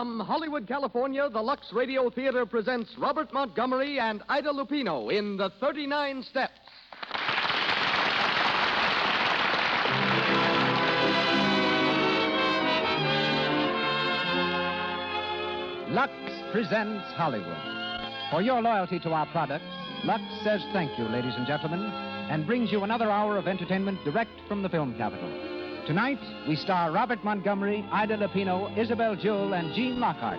From Hollywood, California, the Lux Radio Theater presents Robert Montgomery and Ida Lupino in The 39 Steps. Lux presents Hollywood. For your loyalty to our products, Lux says thank you, ladies and gentlemen, and brings you another hour of entertainment direct from the film capital. Tonight, we star Robert Montgomery, Ida Lupino, Isabel Jewell, and Gene Lockhart,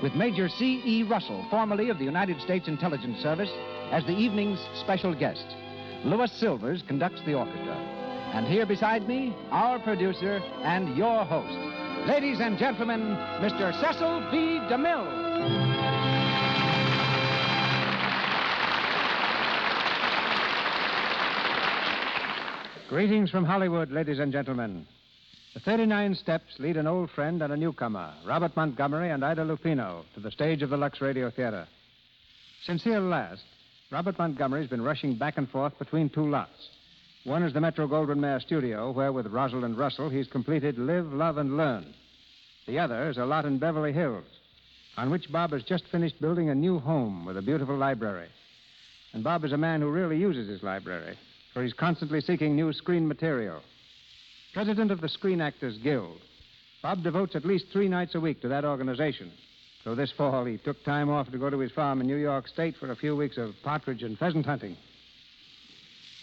with Major C.E. Russell, formerly of the United States Intelligence Service, as the evening's special guest. Louis Silvers conducts the orchestra. And here beside me, our producer and your host. Ladies and gentlemen, Mr. Cecil B. DeMille. Greetings from Hollywood, ladies and gentlemen. The 39 Steps lead an old friend and a newcomer, Robert Montgomery and Ida Lupino, to the stage of the Lux Radio Theater. Since here last, Robert Montgomery's been rushing back and forth between two lots. One is the Metro-Goldwyn-Mayer studio, where with Rosalind Russell he's completed Live, Love, and Learn. The other is a lot in Beverly Hills, on which Bob has just finished building a new home with a beautiful library. And Bob is a man who really uses his library, for he's constantly seeking new screen material. President of the Screen Actors Guild, Bob devotes at least 3 nights a week to that organization. So this fall, he took time off to go to his farm in New York State for a few weeks of partridge and pheasant hunting.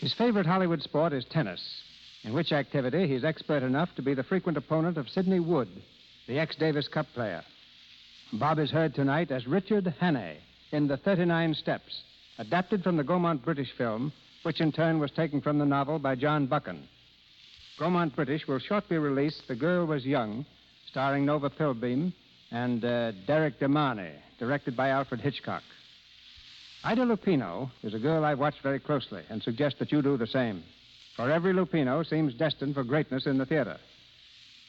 His favorite Hollywood sport is tennis, in which activity he's expert enough to be the frequent opponent of Sidney Wood, the ex-Davis Cup player. Bob is heard tonight as Richard Hannay in The 39 Steps, adapted from the Gaumont British film, which in turn was taken from the novel by John Buchan. Gaumont British will shortly release The Girl Was Young, starring Nova Pilbeam, and Derek DeMarney, directed by Alfred Hitchcock. Ida Lupino is a girl I've watched very closely and suggest that you do the same. For every Lupino seems destined for greatness in the theater.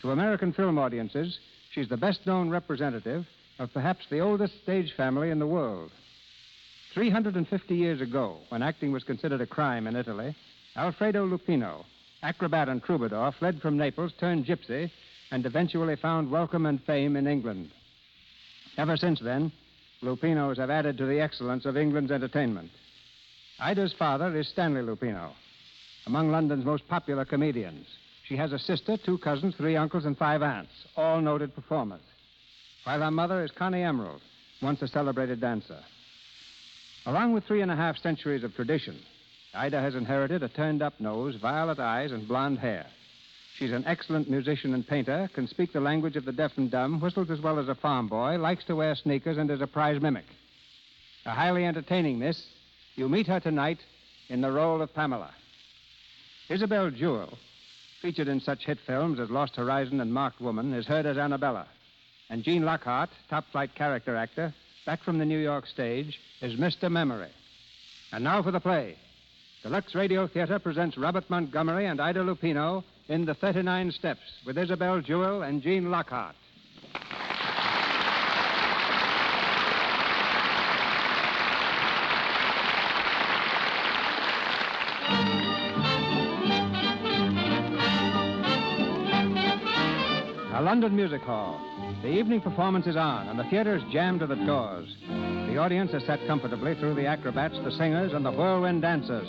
To American film audiences, she's the best-known representative of perhaps the oldest stage family in the world. 350 years ago, when acting was considered a crime in Italy, Alfredo Lupino, acrobat and troubadour, fled from Naples, turned gypsy, and eventually found welcome and fame in England. Ever since then, Lupinos have added to the excellence of England's entertainment. Ida's father is Stanley Lupino, among London's most popular comedians. She has a sister, 2 cousins, 3 uncles, and 5 aunts, all noted performers. While her mother is Connie Emerald, once a celebrated dancer. Along with 3.5 centuries of tradition, Ida has inherited a turned-up nose, violet eyes, and blonde hair. She's an excellent musician and painter, can speak the language of the deaf and dumb, whistles as well as a farm boy, likes to wear sneakers, and is a prize mimic. A highly entertaining miss, you meet her tonight in the role of Pamela. Isabel Jewell, featured in such hit films as Lost Horizon and Marked Woman, is heard as Annabella. And Gene Lockhart, top-flight character actor, back from the New York stage, is Mr. Memory. And now for the play. The Lux Radio Theater presents Robert Montgomery and Ida Lupino in The 39 Steps with Isabel Jewell and Gene Lockhart. A London music hall. The evening performance is on, and the theater is jammed to the doors. The audience is sat comfortably through the acrobats, the singers, and the whirlwind dancers.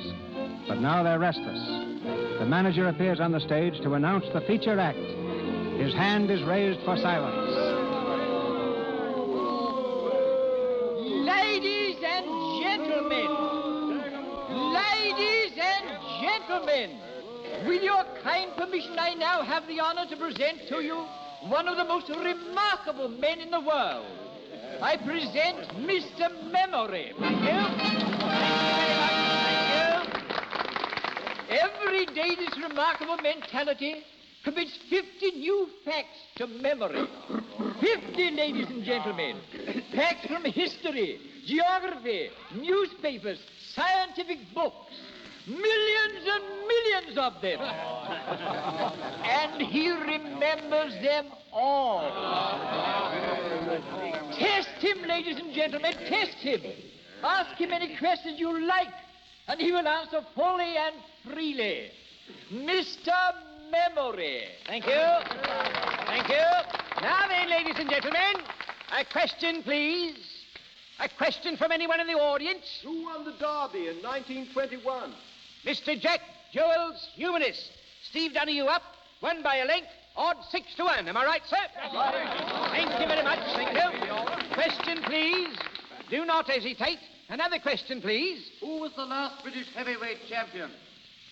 But now they're restless. The manager appears on the stage to announce the feature act. His hand is raised for silence. Ladies and gentlemen, with your kind permission, I now have the honor to present to you one of the most remarkable men in the world. I present Mr. Memory. Thank you. Every day this remarkable mentality commits 50 new facts to memory. 50, ladies and gentlemen. Facts from history, geography, newspapers, scientific books. Millions and millions of them. And he remembers them all. Test him, ladies and gentlemen, test him. Ask him any questions you like, and he will answer fully and freely. Mr. Memory. Thank you. Thank you. Now then, ladies and gentlemen, A question, please. A question from anyone in the audience? Who won the Derby in 1921? Mr. Jack Jewels, humanist. Steve Donahue up, won by a length, odd 6-1. Am I right, sir? Right. Thank you very much, thank you. Question, please. Do not hesitate. Another question, please. Who was the last British heavyweight champion?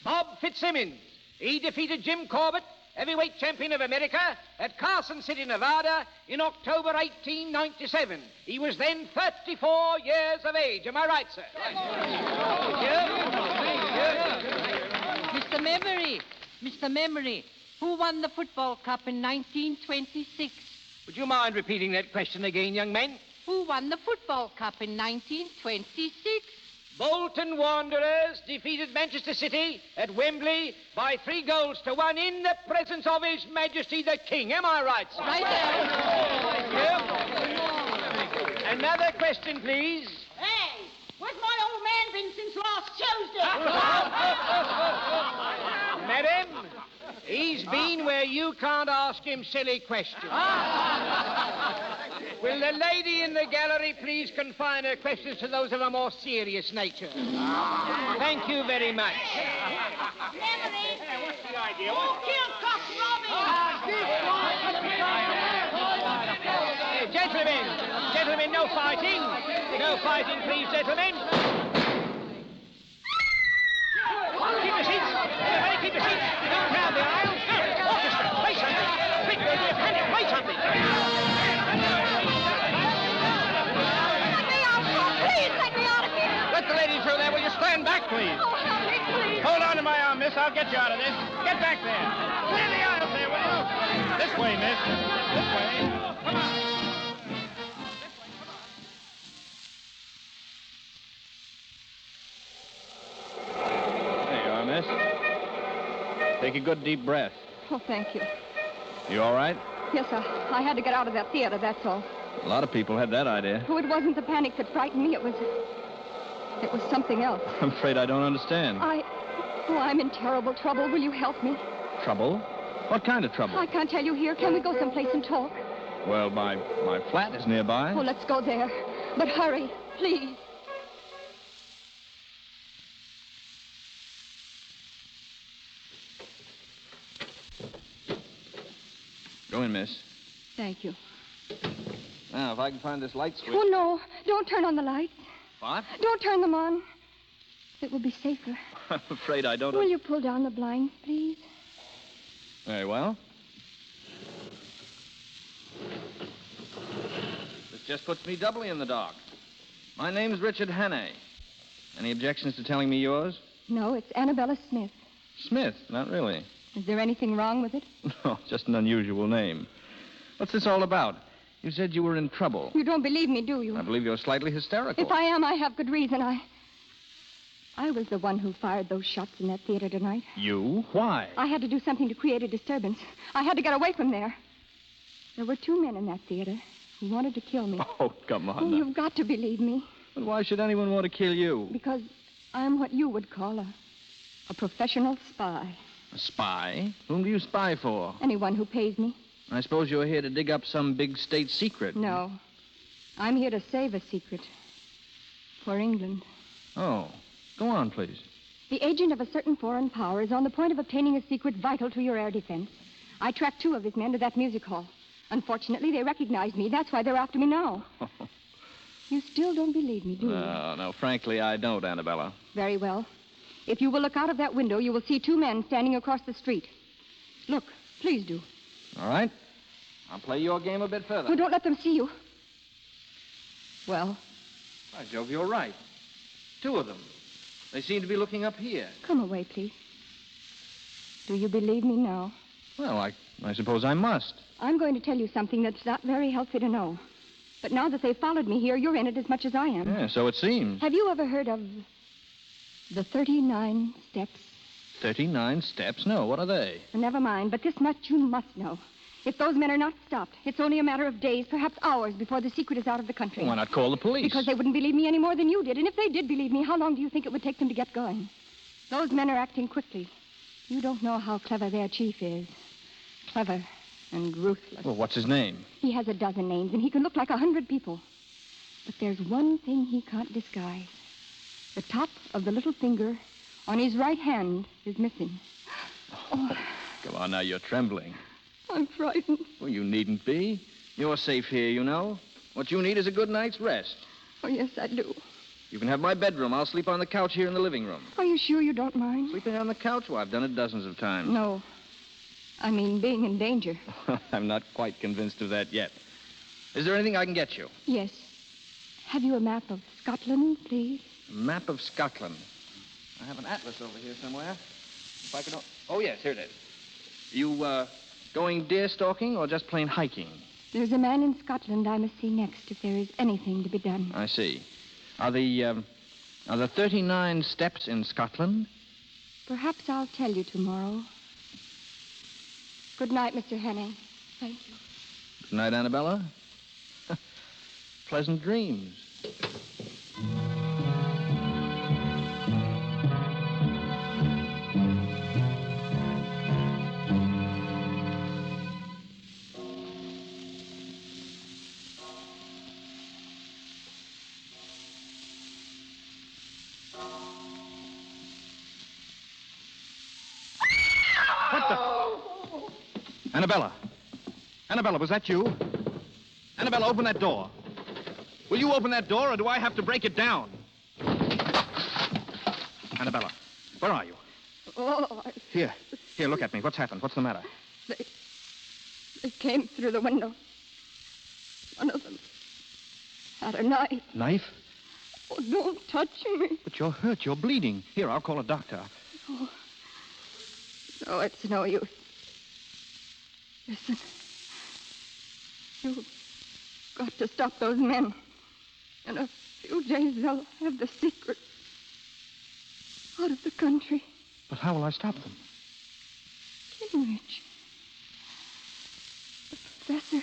Bob Fitzsimmons. He defeated Jim Corbett, heavyweight champion of America, at Carson City, Nevada, in October 1897. He was then 34 years of age. Am I right, sir? Mr. Memory. Mr. Memory. Who won the football cup in 1926? Would you mind repeating that question again, young man? Who won the football cup in 1926? Bolton Wanderers defeated Manchester City at Wembley by 3-1 in the presence of His Majesty the King. Am I right, sir? Right there. Thank you. Another question, please. Hey, where's my old man been since last Tuesday? Madam, he's been where you can't ask him silly questions. Will the lady in the gallery please confine her questions to those of a more serious nature? Thank you very much. Memory. What's the idea? Who killed Cock Robbie? Gentlemen, no fighting. No fighting, please, gentlemen. Keep your seats. Everybody keep your seats. Don't crowd the aisle. Orchestra, play something. Quick, there'll be a panic. Play something. Please let me out of here. Let the lady through there. Will you stand back, please? Oh, help me, please. Hold on to my arm, miss. I'll get you out of this. Get back there. Clear the aisle there, will you? This way, miss. This way. Come on. There you are, miss. Take a good deep breath. Oh, thank you. You all right? Yes, sir. I had to get out of that theater, that's all. A lot of people had that idea. Oh, it wasn't the panic that frightened me. It was something else. I'm afraid I don't understand. I'm in terrible trouble. Will you help me? Trouble? What kind of trouble? I can't tell you here. Can we go someplace and talk? Well, my flat is nearby. Oh, let's go there. But hurry, please. Go in, miss. Thank you. Now, if I can find this light switch. Oh, no. Don't turn on the lights. What? Don't turn them on. It will be safer. I'm afraid I don't... Will you pull down the blinds, please? Very well. This just puts me doubly in the dark. My name's Richard Hannay. Any objections to telling me yours? No, it's Annabella Smith. Smith? Not really. Is there anything wrong with it? No, just an unusual name. What's this all about? You said you were in trouble. You don't believe me, do you? I believe you're slightly hysterical. If I am, I have good reason. I was the one who fired those shots in that theater tonight. You? Why? I had to do something to create a disturbance. I had to get away from there. There were 2 men in that theater who wanted to kill me. Oh, come on. Oh, now. you've got to believe me. But why should anyone want to kill you? Because I'm what you would call a professional spy. A spy? Whom do you spy for? Anyone who pays me. I suppose you're here to dig up some big state secret. No. I'm here to save a secret. For England. Oh. Go on, please. The agent of a certain foreign power is on the point of obtaining a secret vital to your air defense. I tracked 2 of his men to that music hall. Unfortunately, they recognized me. That's why they're after me now. You still don't believe me, do you? No, frankly, I don't, Annabella. Very well. If you will look out of that window, you will see 2 men standing across the street. Look, please do. All right. I'll play your game a bit further. Oh, don't let them see you. Well? By Jove, you're right. 2 of them. They seem to be looking up here. Come away, please. Do you believe me now? Well, I suppose I must. I'm going to tell you something that's not very healthy to know. But now that they've followed me here, you're in it as much as I am. Yeah, so it seems. Have you ever heard of the 39 steps? 39 steps? No, what are they? Never mind, but this much you must know. If those men are not stopped, it's only a matter of days, perhaps hours, before the secret is out of the country. Why not call the police? Because they wouldn't believe me any more than you did. And if they did believe me, how long do you think it would take them to get going? Those men are acting quickly. You don't know how clever their chief is. Clever and ruthless. Well, what's his name? He has a dozen names, and he can look like 100 people. But there's one thing he can't disguise. The top of the little finger on his right hand is missing. Oh, Come on now, you're trembling. I'm frightened. Well, you needn't be. You're safe here, you know. What you need is a good night's rest. Oh, yes, I do. You can have my bedroom. I'll sleep on the couch here in the living room. Are you sure you don't mind? Sleeping on the couch? Well, I've done it dozens of times. No. I mean, being in danger. I'm not quite convinced of that yet. Is there anything I can get you? Yes. Have you a map of Scotland, please? A map of Scotland. I have an atlas over here somewhere. If I could... Oh, yes, here it is. You, going deer stalking or just plain hiking? There's a man in Scotland I must see next if there is anything to be done. I see. Are the 39 steps in Scotland? Perhaps I'll tell you tomorrow. Good night, Mr. Henning. Thank you. Good night, Annabella. Pleasant dreams. Annabella. Annabella, was that you? Annabella, open that door. Will you open that door, or do I have to break it down? Annabella, where are you? Oh, Here, look at me. What's happened? What's the matter? They came through the window. One of them had a knife. Knife? Oh, don't touch me. But you're hurt. You're bleeding. Here, I'll call a doctor. Oh, it's no use. Listen. You've got to stop those men. In a few days, they'll have the secret out of the country. But how will I stop them? Kinrich. The professor.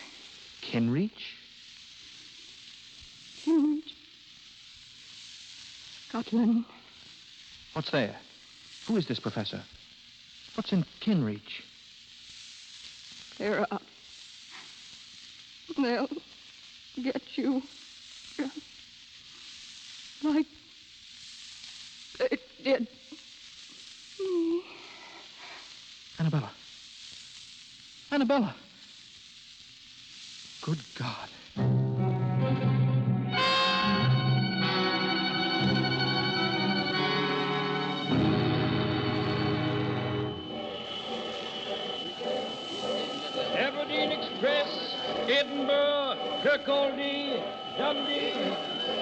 Kinreach? Kinrich. Scotland. What's there? Who is this professor? What's in Kinreach? They're up. They'll get you. Just like they did me. Annabella. Annabella. Good God. Aberdeen Express, Edinburgh, Kirkcaldy, Dundee,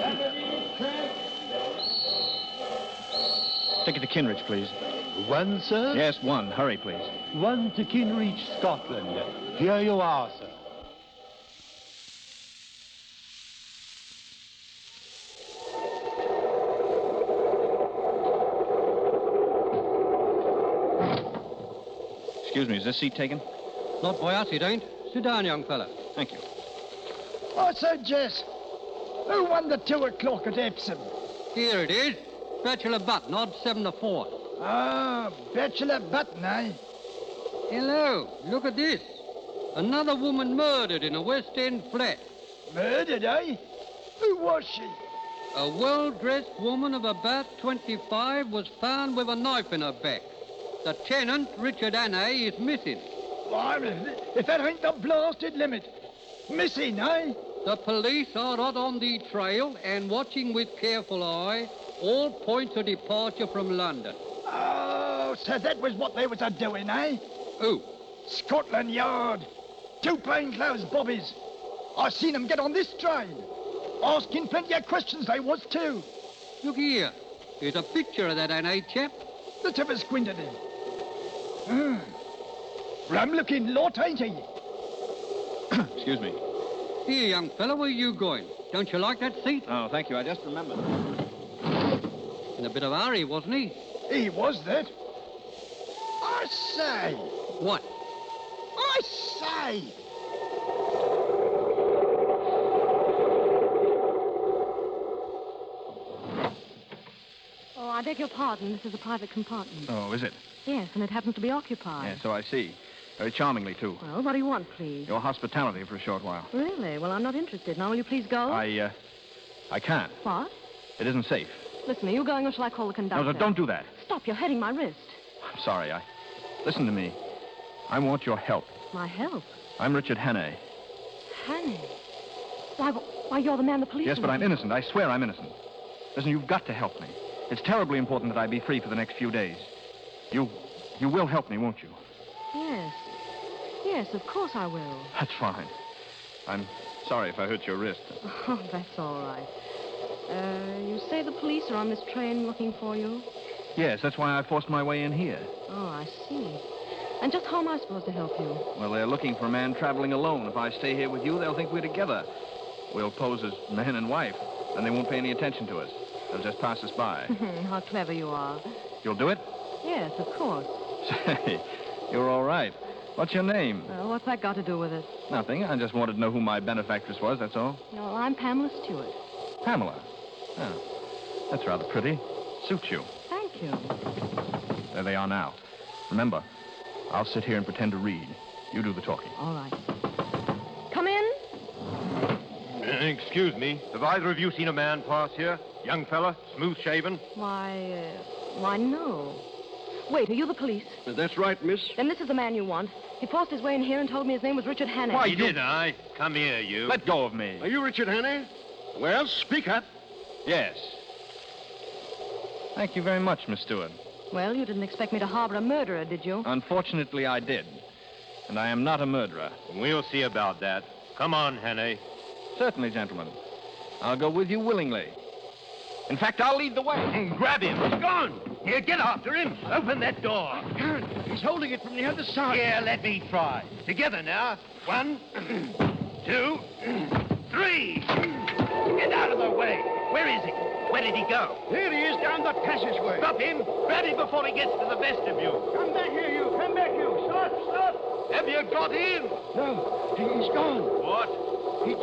Aberdeen Express. Take it to Kinrich, please. One, sir? Yes, one. Hurry, please. One to Kinreach, Scotland. Here you are, sir. Excuse me, is this seat taken? Not by us, it ain't. Sit down, young fella. Thank you. I said, Jess, who won the 2 o'clock at Epsom? Here it is. Bachelor Button, odd 7 to 4. Ah, Bachelor Button, eh? Hello, look at this. Another woman murdered in a West End flat. Murdered, eh? Who was she? A well-dressed woman of about 25 was found with a knife in her back. The tenant, Richard Hannay, is missing. If that ain't the blasted limit. Missing, eh? The police are hot on the trail and watching with careful eye all points of departure from London. Oh, so that was what they was a-doing, eh? Who? Scotland Yard. 2 plainclothes bobbies. I seen them get on this train. Asking plenty of questions they was, too. Look here. Here's a picture of that Hannay chap. Let's have a squint at him. Rum-looking lot, ain't he? Excuse me. Here, young fella, where you going? Don't you like that seat? Oh, thank you. I just remembered. In a bit of a hurry, wasn't he? He was that. I say. What? I say. Oh, I beg your pardon. This is a private compartment. Oh, is it? Yes, and it happens to be occupied. Yeah, so I see. Very charmingly, too. Well, what do you want, please? Your hospitality for a short while. Really? Well, I'm not interested. Now, will you please go? I can't. What? It isn't safe. Listen, are you going or shall I call the conductor? No, don't do that. Stop, you're hitting my wrist. I'm sorry. Listen to me. I want your help. My help? I'm Richard Hannay. Hannay? Why, you're the man the police... Yes, but I'm innocent. I swear I'm innocent. Listen, you've got to help me. It's terribly important that I be free for the next few days. You will help me, won't you? Yes. Yes, of course I will. That's fine. I'm sorry if I hurt your wrist. Oh, that's all right. You say the police are on this train looking for you? Yes, that's why I forced my way in here. Oh, I see. And just how am I supposed to help you? Well, they're looking for a man traveling alone. If I stay here with you, they'll think we're together. We'll pose as man and wife, and they won't pay any attention to us. They'll just pass us by. How clever you are. You'll do it? Yes, of course. Say, you're all right. What's your name? Well, what's that got to do with it? Nothing. I just wanted to know who my benefactress was, that's all. No, I'm Pamela Stewart. Pamela? Oh, that's rather pretty. Suits you. Thank you. There they are now. Remember, I'll sit here and pretend to read. You do the talking. All right. Come in. Excuse me. Have either of you seen a man pass here? Young fella, smooth-shaven? Why, no. Wait, are you the police? That's right, miss. Then this is the man you want. He forced his way in here and told me his name was Richard Hannay. Why, did I? Come here, you. Let go of me. Are you Richard Hannay? Well, speak up. Yes. Thank you very much, Miss Stewart. Well, you didn't expect me to harbor a murderer, did you? Unfortunately, I did. And I am not a murderer. We'll see about that. Come on, Hannay. Certainly, gentlemen. I'll go with you willingly. In fact, I'll lead the way. Grab him. He's gone. Here, get after him. Open that door. Can't. He's holding it from the other side. Here, let me try. Together now. 1, 2, 3. Get out of the way. Where is he? Where did he go? Here he is down the passageway. Stop him. Grab him before he gets to the vestibule. Come back here, you. Come back, you. Stop. Have you got in? No, he's gone. What? He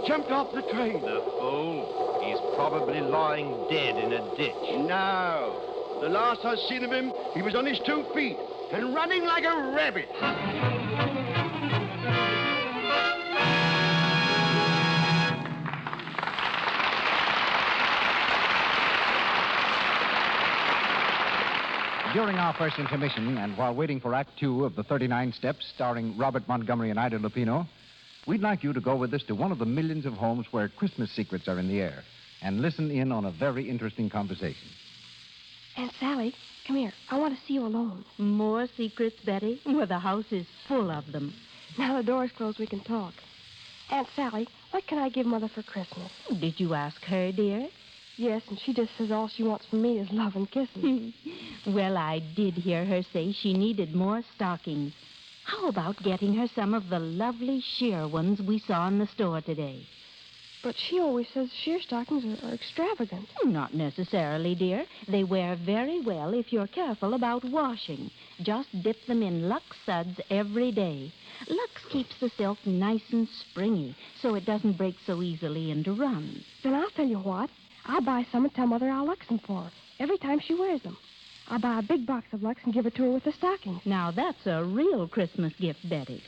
jumped off the train. The fool. He's probably lying dead in a ditch. No. The last I seen of him, he was on his 2 feet and running like a rabbit. During our first intermission, and while waiting for Act 2 of the 39 Steps, starring Robert Montgomery and Ida Lupino, we'd like you to go with us to one of the millions of homes where Christmas secrets are in the air and listen in on a very interesting conversation. Aunt Sally, come here. I want to see you alone. More secrets, Betty? Well, the house is full of them. Now the door's closed, we can talk. Aunt Sally, what can I give Mother for Christmas? Did you ask her, dear? Yes, and she just says all she wants from me is love and kisses. Well, I did hear her say she needed more stockings. How about getting her some of the lovely sheer ones we saw in the store today? But she always says sheer stockings are extravagant. Not necessarily, dear. They wear very well if you're careful about washing. Just dip them in Lux suds every day. Lux keeps the silk nice and springy, so it doesn't break so easily into runs. Then I'll tell you what. I'll buy some and tell Mother I'll Lux them for her every time she wears them. I'll buy a big box of Lux and give it to her with the stockings. Now, that's a real Christmas gift, Betty.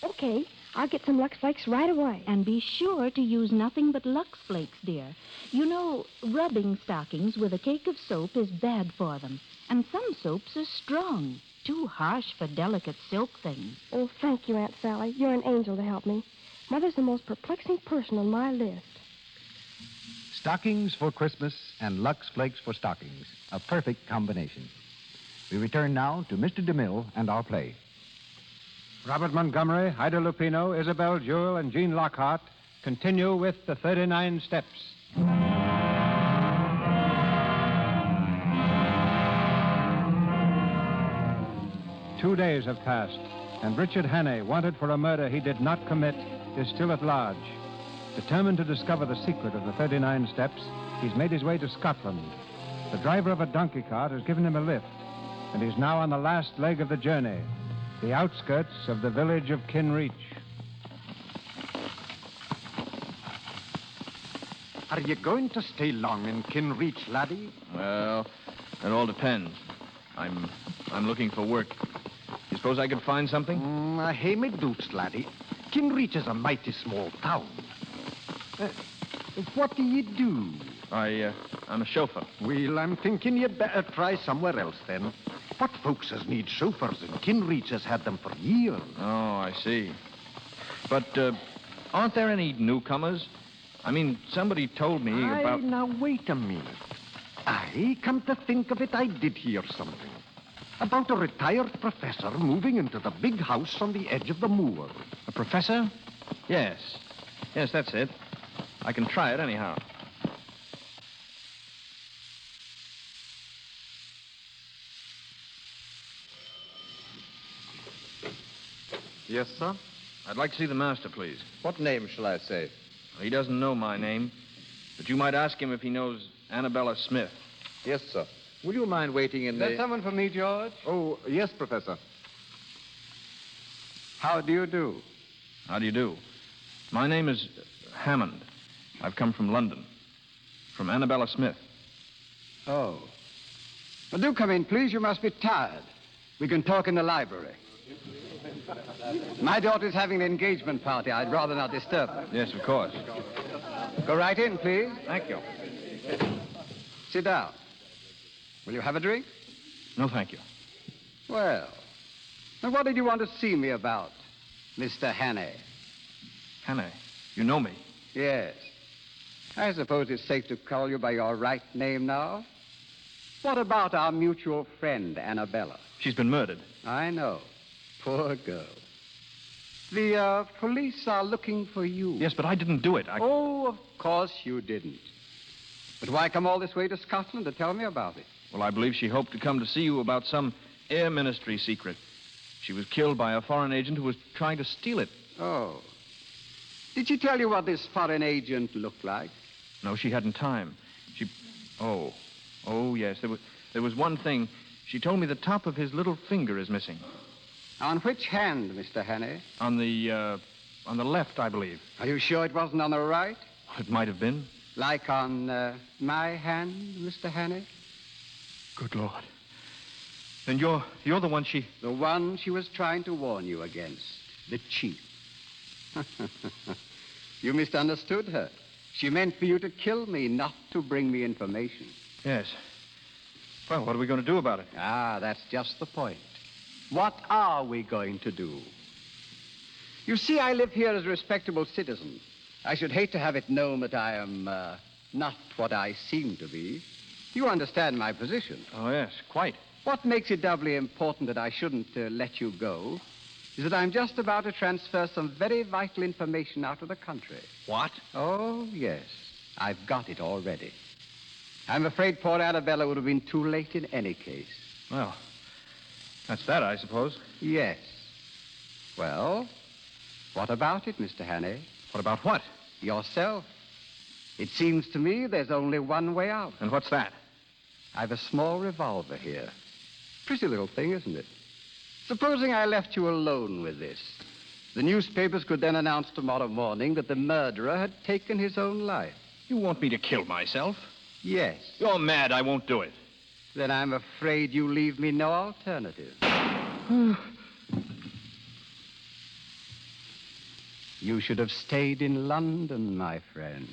Okay, I'll get some Lux Flakes right away. And be sure to use nothing but Lux Flakes, dear. You know, rubbing stockings with a cake of soap is bad for them. And some soaps are strong, too harsh for delicate silk things. Oh, thank you, Aunt Sally. You're an angel to help me. Mother's the most perplexing person on my list. Stockings for Christmas and Lux Flakes for stockings. A perfect combination. We return now to Mr. DeMille and our play. Robert Montgomery, Ida Lupino, Isabel Jewell, and Jean Lockhart continue with the 39 Steps. 2 days have passed, and Richard Hannay, wanted for a murder he did not commit, is still at large. Determined to discover the secret of the 39 Steps, he's made his way to Scotland. The driver of a donkey cart has given him a lift, and he's now on the last leg of the journey, the outskirts of the village of Kinreach. Are you going to stay long in Kinreach, laddie? Well, it all depends. I'm looking for work. You Suppose I could find something? I hae me doubts, laddie. Kinreach is a mighty small town. What do ye do? I'm a chauffeur. Well, I'm thinking you'd better try somewhere else, then. What folks as need chauffeurs, and Kinreach has had them for years. Oh, I see. But, aren't there any newcomers? I mean, somebody told me about... Now, wait a minute. Come to think of it, I did hear something. About a retired professor moving into the big house on the edge of the moor. A professor? Yes. Yes, that's it. I can try it anyhow. Yes, sir? I'd like to see the master, please. What name shall I say? He doesn't know my name, but you might ask him if he knows Annabella Smith. Yes, sir. Will you mind waiting in the... Is there someone for me, George? Oh, yes, Professor. How do you do? How do you do? My name is Hammond. I've come from London. From Annabella Smith. Oh. Well, do come in, please. You must be tired. We can talk in the library. My daughter's having an engagement party. I'd rather not disturb her. Yes, of course. Go right in, please. Thank you. Sit down. Will you have a drink? No, thank you. Well, now what did you want to see me about, Mr. Hannay? Hannay? You know me? Yes. I suppose it's safe to call you by your right name now. What about our mutual friend, Annabella? She's been murdered. I know. Poor girl. The police are looking for you. Yes, but I didn't do it. Oh, of course you didn't. But why come all this way to Scotland to tell me about it? Well, I believe she hoped to come to see you about some air ministry secret. She was killed by a foreign agent who was trying to steal it. Oh. Did she tell you what this foreign agent looked like? No, she hadn't time. Oh, yes. There was one thing. She told me the top of his little finger is missing. On which hand, Mr. Hannay? On the left, I believe. Are you sure it wasn't on the right? It might have been. Like on my hand, Mr. Hannay? Good Lord. Then you're the one she... The one she was trying to warn you against. The chief. You misunderstood her. She meant for you to kill me, not to bring me information. Yes. Well, what are we going to do about it? Ah, that's just the point. What are we going to do? You see, I live here as a respectable citizen. I should hate to have it known that I am not what I seem to be. You understand my position. Oh, yes, quite. What makes it doubly important that I shouldn't let you go is that I'm just about to transfer some very vital information out of the country. What? Oh, yes. I've got it already. I'm afraid poor Annabella would have been too late in any case. Well, that's that, I suppose. Yes. Well, what about it, Mr. Hannay? What about what? Yourself. It seems to me there's only one way out. And what's that? I've a small revolver here. Pretty little thing, isn't it? Supposing I left you alone with this. The newspapers could then announce tomorrow morning that the murderer had taken his own life. You want me to kill myself? Yes. You're mad. I won't do it. Then I'm afraid you leave me no alternative. You should have stayed in London, my friend.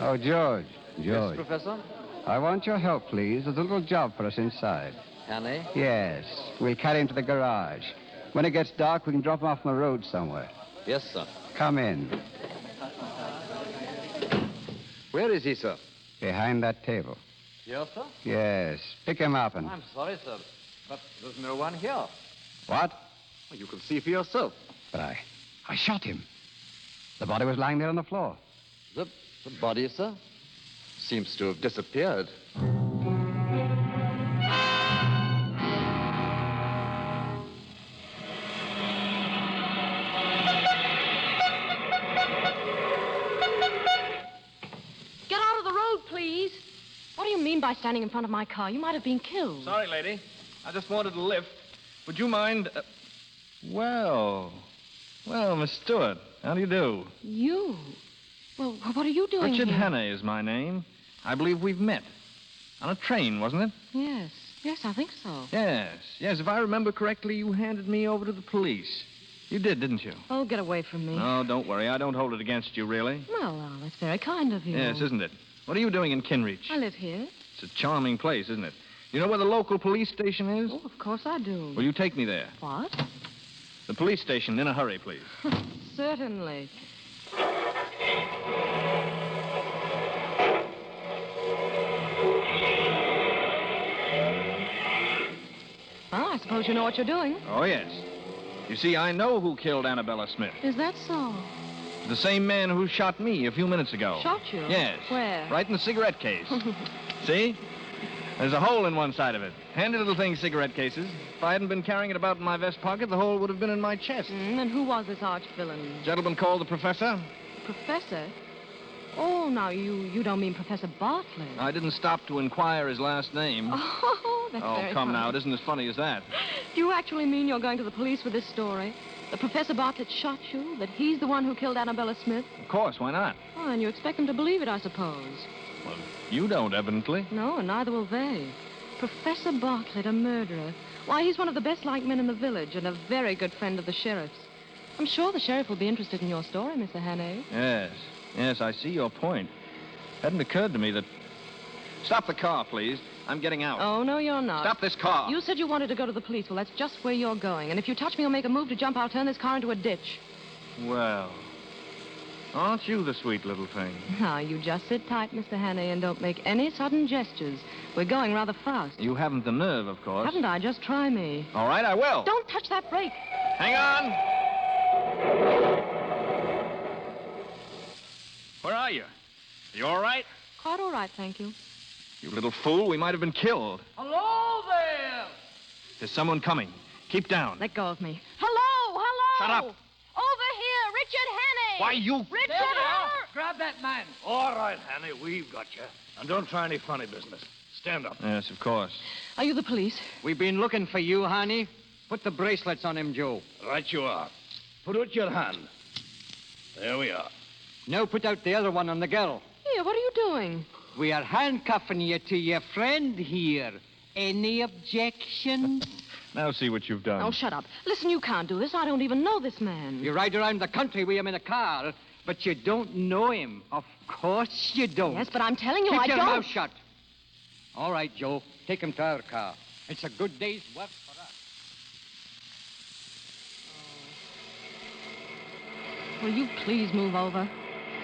Oh, George. Yes, Professor? I want your help, please. There's a little job for us inside. Hannay? Yes. We'll carry him to the garage. When it gets dark, we can drop him off on the road somewhere. Yes, sir. Come in. Where is he, sir? Behind that table. Here, sir? Yes. Pick him up and... I'm sorry, sir, but there's no one here. What? Well, you can see for yourself. But I shot him. The body was lying there on the floor. The body, sir? Seems to have disappeared. Get out of the road, please. What do you mean by standing in front of my car? You might have been killed. Sorry, lady. I just wanted a lift. Would you mind... Well, Miss Stewart, how do you do? You? Well, what are you doing Richard here? Hannay is my name. I believe we've met. On a train, wasn't it? Yes. Yes, I think so. Yes. If I remember correctly, you handed me over to the police. You did, didn't you? Oh, get away from me. No, don't worry. I don't hold it against you, really. Well, that's very kind of you. Yes, isn't it? What are you doing in Kinreach? I live here. It's a charming place, isn't it? You know where the local police station is? Oh, of course I do. Will you take me there? What? The police station, in a hurry, please. Certainly. Well, I suppose you know what you're doing. Oh, yes. You see, I know who killed Annabella Smith. Is that so? The same man who shot me a few minutes ago. Shot you? Yes. Where? Right in the cigarette case. See? There's a hole in one side of it. Handy little thing, cigarette cases. If I hadn't been carrying it about in my vest pocket, the hole would have been in my chest. And who was this arch-villain? Gentleman called the professor. Professor? Oh, now, you don't mean Professor Bartlett. I didn't stop to inquire his last name. Oh, that's very come funny. now. It isn't as funny as that. Do you actually mean you're going to the police with this story? That Professor Bartlett shot you? That he's the one who killed Annabella Smith? Of course, why not? Oh, and you expect them to believe it, I suppose. Well, you don't, evidently. No, and neither will they. Professor Bartlett, a murderer. Why, he's one of the best-liked men in the village and a very good friend of the sheriff's. I'm sure the sheriff will be interested in your story, Mr. Hannay. Yes, I see your point. Hadn't occurred to me that... Stop the car, please. I'm getting out. Oh, no, you're not. Stop this car. You said you wanted to go to the police. Well, that's just where you're going. And if you touch me or make a move to jump, I'll turn this car into a ditch. Well, aren't you the sweet little thing? Now, you just sit tight, Mr. Hannay, and don't make any sudden gestures. We're going rather fast. You haven't the nerve, of course. Haven't I? Just try me. All right, I will. Don't touch that brake. Hang on. Where are you? You all right? Quite all right, thank you. You little fool, we might have been killed. Hello there! There's someone coming. Keep down. Let go of me. Hello! Shut up. Over here, Richard Hannay. Why, you... Richard, There they are. Grab that man. All right, Hanny, we've got you. And don't try any funny business. Stand up. Yes, of course. Are you the police? We've been looking for you, honey. Put the bracelets on him, Joe. Right you are. Put out your hand. There we are. Now put out the other one on the girl. Here, what are you doing? We are handcuffing you to your friend here. Any objections? Now see what you've done. Oh, shut up. Listen, you can't do this. I don't even know this man. You ride around the country with him in a car, but you don't know him. Of course you don't. Yes, but I'm telling you, Keep I your don't. mouth shut. All right, Joe. Take him to our car. It's a good day's work for us. Will you please move over?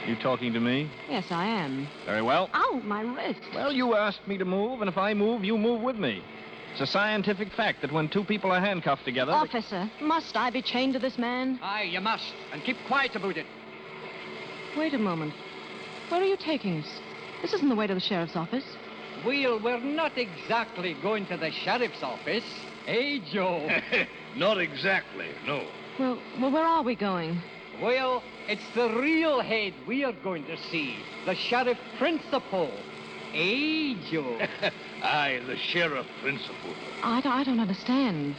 You talking to me? Yes, I am. Very well. Ow, my wrist. Well, you asked me to move, and if I move, you move with me. It's a scientific fact that when two people are handcuffed together... Officer, must I be chained to this man? Aye, you must. And keep quiet about it. Wait a moment. Where are you taking us? This isn't the way to the sheriff's office. Well, we're not exactly going to the sheriff's office. Eh, Joe? Not exactly, no. Well, where are we going? Well, it's the real head we are going to see. The sheriff principal. Eh, Joe? Aye, the sheriff principal. I don't understand.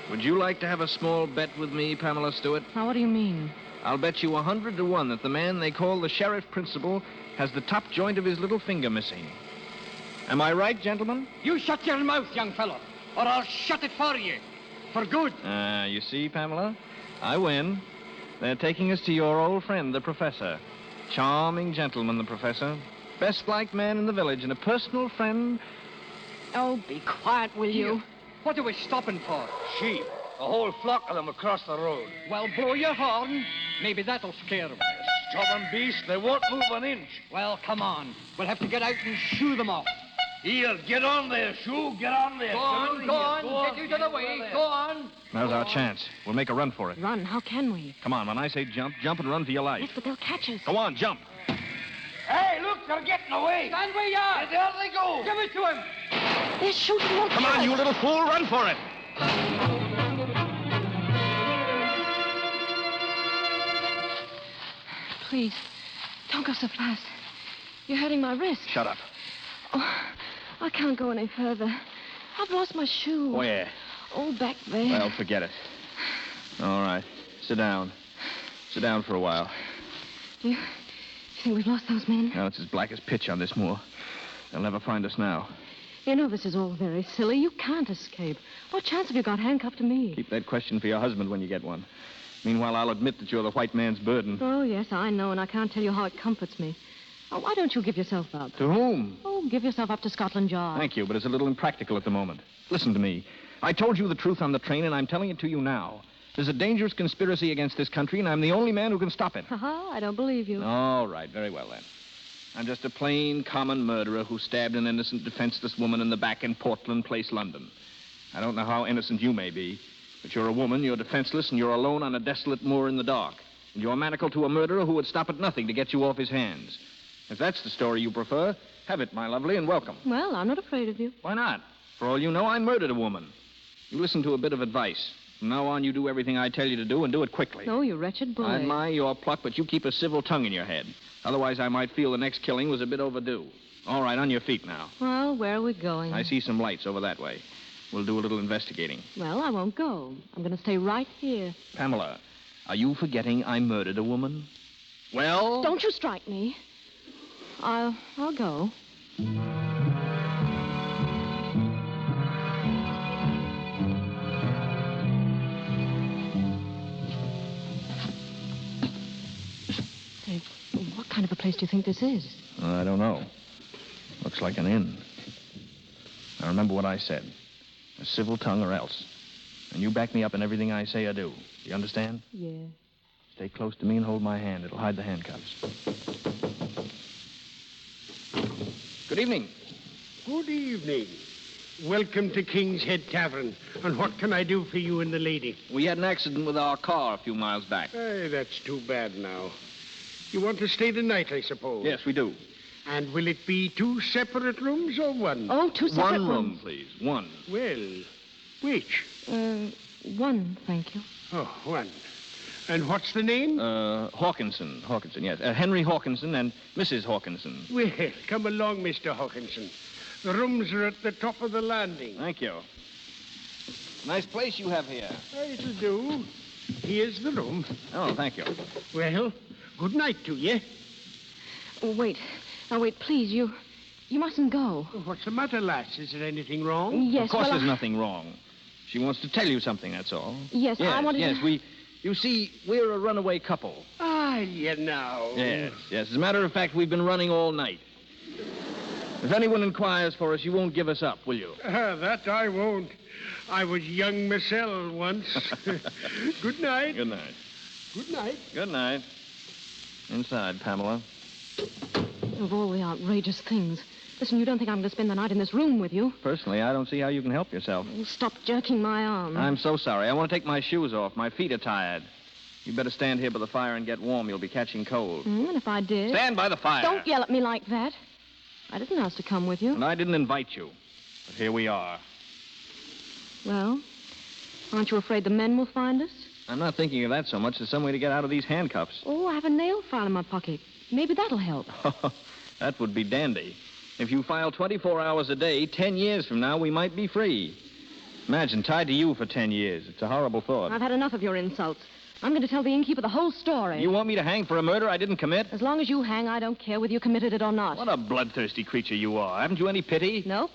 Would you like to have a small bet with me, Pamela Stewart? Now, what do you mean? I'll bet you 100 to 1 that the man they call the sheriff principal has the top joint of his little finger missing. Am I right, gentlemen? You shut your mouth, young fellow, or I'll shut it for you. For good. You see, Pamela? I win. They're taking us to your old friend, the professor. Charming gentleman, the professor. Best-liked man in the village and a personal friend. Oh, be quiet, will you? What are we stopping for? Sheep. A whole flock of them across the road. Well, blow your horn. Maybe that'll scare them. Stubborn beast, they won't move an inch. Well, come on. We'll have to get out and shoo them off. Here, get on there, Shoo. Get on there. Go on. Get you to the way. Go on. Now's our chance. We'll make a run for it. Run? How can we? Come on, when I say jump, jump and run for your life. Yes, but they'll catch us. Go on, jump. Hey, look, they're getting away. Stand where you are. There they go. Give it to him. They're shooting. Won't Come on, you little fool, run for it. Please, don't go so fast. You're hurting my wrist. Shut up. Oh, I can't go any further. I've lost my shoe. Where? Oh, back there. Well, forget it. All right. Sit down. Sit down for a while. You think we've lost those men? Now, it's as black as pitch on this moor. They'll never find us now. You know, this is all very silly. You can't escape. What chance have you got handcuffed to me? Keep that question for your husband when you get one. Meanwhile, I'll admit that you're the white man's burden. Oh, yes, I know, and I can't tell you how it comforts me. Oh, why don't you give yourself up? To whom? Oh, give yourself up to Scotland Yard. Thank you, but it's a little impractical at the moment. Listen to me. I told you the truth on the train, and I'm telling it to you now. There's a dangerous conspiracy against this country, and I'm the only man who can stop it. Ha-ha, I don't believe you. All right, very well, then. I'm just a plain, common murderer who stabbed an innocent, defenseless woman in the back in Portland Place, London. I don't know how innocent you may be, but you're a woman, you're defenseless, and you're alone on a desolate moor in the dark. And you're manacled to a murderer who would stop at nothing to get you off his hands. If that's the story you prefer, have it, my lovely, and welcome. Well, I'm not afraid of you. Why not? For all you know, I murdered a woman. You listen to a bit of advice. From now on, you do everything I tell you to do, and do it quickly. Oh, you wretched boy. I admire your pluck, but you keep a civil tongue in your head. Otherwise, I might feel the next killing was a bit overdue. All right, on your feet now. Well, where are we going? I see some lights over that way. We'll do a little investigating. Well, I won't go. I'm going to stay right here. Pamela, are you forgetting I murdered a woman? Well? Don't you strike me. I'll go. Say, what kind of a place do you think this is? I don't know. Looks like an inn. Now, remember what I said. A civil tongue or else. And you back me up in everything I say or do. Do you understand? Yeah. Stay close to me and hold my hand. It'll hide the handcuffs. Good evening. Good evening. Welcome to King's Head Tavern. And what can I do for you and the lady? We had an accident with our car a few miles back. Hey, that's too bad now. You want to stay the night, I suppose? Yes, we do. And will it be 2 separate rooms or one? Oh, 2 separate rooms. One room, please. One. Well, which? One, thank you. Oh, one. And what's the name? Hawkinson. Hawkinson, yes. Henry Hawkinson and Mrs. Hawkinson. Well, come along, Mr. Hawkinson. The rooms are at the top of the landing. Thank you. Nice place you have here. It'll do. Here's the room. Oh, thank you. Well, good night to you. Oh, wait. Now, wait, please, you mustn't go. What's the matter, lass? Is there anything wrong? Yes, Of course well, there's nothing wrong. She wants to tell you something, that's all. Yes, I wanted Yes, to... You see, we're a runaway couple. Ah, you know. Yes. As a matter of fact, we've been running all night. If anyone inquires for us, you won't give us up, will you? That I won't. I was young myself once. Good night. Good night. Good night. Good night. Inside, Pamela. Of all the outrageous things. Listen, you don't think I'm going to spend the night in this room with you? Personally, I don't see how you can help yourself. Stop jerking my arm. I'm so sorry. I want to take my shoes off. My feet are tired. You better stand here by the fire and get warm. You'll be catching cold. And if I did... Stand by the fire. Don't yell at me like that. I didn't ask to come with you. And I didn't invite you. But here we are. Well, aren't you afraid the men will find us? I'm not thinking of that so much as some way to get out of these handcuffs. Oh, I have a nail file in my pocket. Maybe that'll help. That would be dandy. If you file 24 hours a day, 10 years from now, we might be free. Imagine, tied to you for 10 years. It's a horrible thought. I've had enough of your insults. I'm going to tell the innkeeper the whole story. You want me to hang for a murder I didn't commit? As long as you hang, I don't care whether you committed it or not. What a bloodthirsty creature you are. Haven't you any pity? Nope.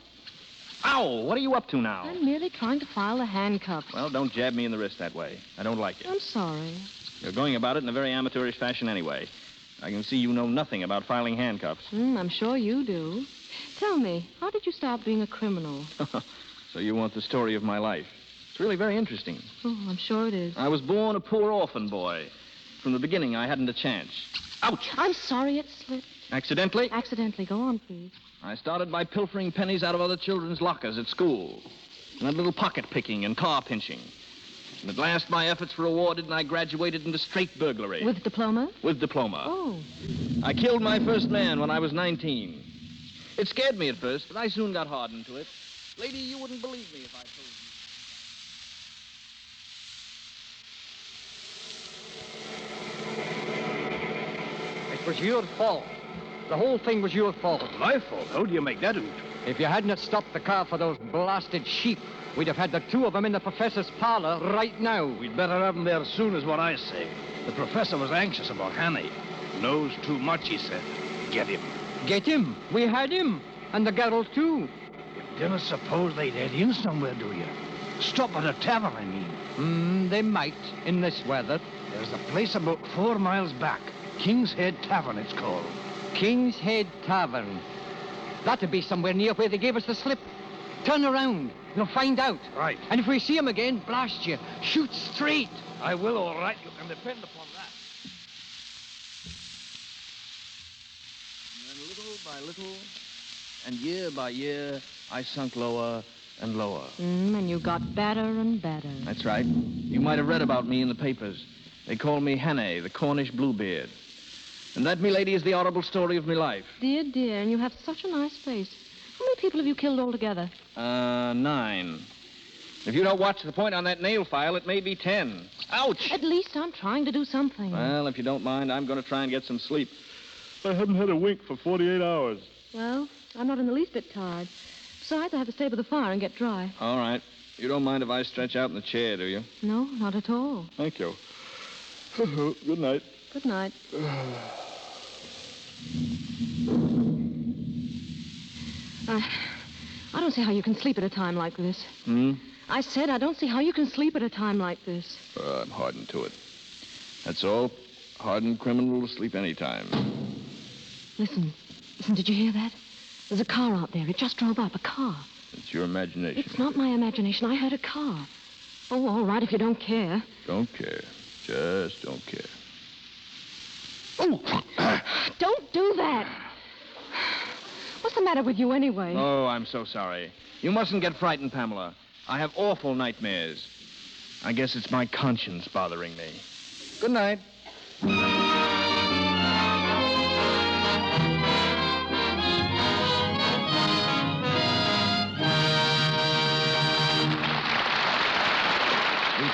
Ow! What are you up to now? I'm merely trying to file the handcuffs. Well, don't jab me in the wrist that way. I don't like it. I'm sorry. You're going about it in a very amateurish fashion anyway. I can see you know nothing about filing handcuffs. I'm sure you do. Tell me, how did you start being a criminal? So you want the story of my life. It's really very interesting. Oh, I'm sure it is. I was born a poor orphan boy. From the beginning, I hadn't a chance. Ouch! I'm sorry it slipped. Accidentally? Accidentally. Go on, please. I started by pilfering pennies out of other children's lockers at school. And a little pocket picking and car pinching. And at last, my efforts were rewarded, and I graduated into straight burglary. With diploma? With diploma. Oh. I killed my first man when I was 19. It scared me at first, but I soon got hardened to it. Lady, you wouldn't believe me if I told you. It was your fault. The whole thing was your fault. My fault? How do you make that out? If you hadn't stopped the car for those blasted sheep, we'd have had the two of them in the professor's parlor right now. We'd better have them there soon, is what I say. The professor was anxious about Hanny. Knows too much, he said. Get him. Get him? We had him. And the girl, too. If don't suppose they'd head in somewhere, do you? Stop at a tavern, I mean. They might, in this weather. There's a place about 4 miles back. King's Head Tavern, it's called. King's Head Tavern. That'd be somewhere near where they gave us the slip. Turn around. You'll find out. Right. And if we see him again, blast you. Shoot straight. I will, all right. You can depend upon that. And then little by little, and year by year, I sunk lower and lower. And you got better and better. That's right. You might have read about me in the papers. They call me Hannay, the Cornish Bluebeard. And that, milady, is the horrible story of my life. Dear, dear, and you have such a nice face. How many people have you killed altogether? 9. If you don't watch the point on that nail file, it may be 10. Ouch! At least I'm trying to do something. Well, if you don't mind, I'm going to try and get some sleep. I haven't had a wink for 48 hours. Well, I'm not in the least bit tired. Besides, I have to stay by the fire and get dry. All right. You don't mind if I stretch out in the chair, do you? No, not at all. Thank you. Good night. Good night. I don't see how you can sleep at a time like this. I said I don't see how you can sleep at a time like this. I'm hardened to it. That's all. Hardened criminal to sleep any time. Listen, did you hear that? There's a car out there. It just drove up, a car. It's your imagination. It's not my imagination. I heard a car. Oh, all right, if you don't care. Don't care. Just don't care. Oh, don't do that. What's the matter with you anyway? Oh, I'm so sorry. You mustn't get frightened, Pamela. I have awful nightmares. I guess it's my conscience bothering me. Good night. We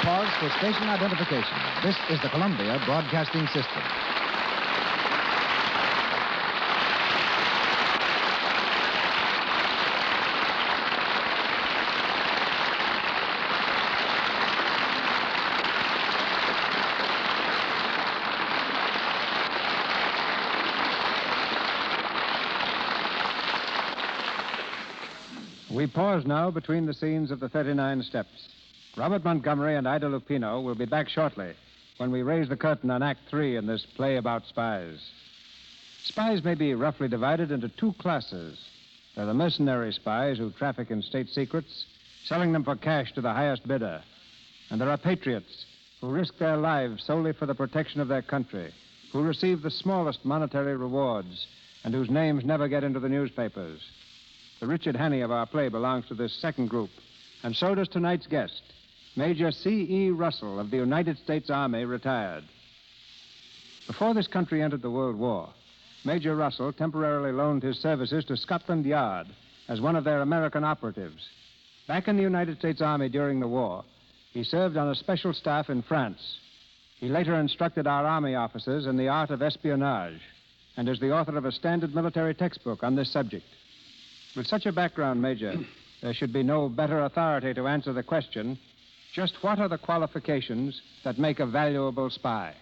pause for station identification. This is the Columbia Broadcasting System. We pause now between the scenes of the 39 Steps. Robert Montgomery and Ida Lupino will be back shortly when we raise the curtain on Act 3 in this play about spies. Spies may be roughly divided into 2 classes. There are the mercenary spies who traffic in state secrets, selling them for cash to the highest bidder. And there are patriots who risk their lives solely for the protection of their country, who receive the smallest monetary rewards, and whose names never get into the newspapers. The Richard Hannay of our play belongs to this second group, and so does tonight's guest, Major C.E. Russell of the United States Army, retired. Before this country entered the World War, Major Russell temporarily loaned his services to Scotland Yard as one of their American operatives. Back in the United States Army during the war, he served on a special staff in France. He later instructed our Army officers in the art of espionage and is the author of a standard military textbook on this subject. With such a background, Major, there should be no better authority to answer the question, just what are the qualifications that make a valuable spy?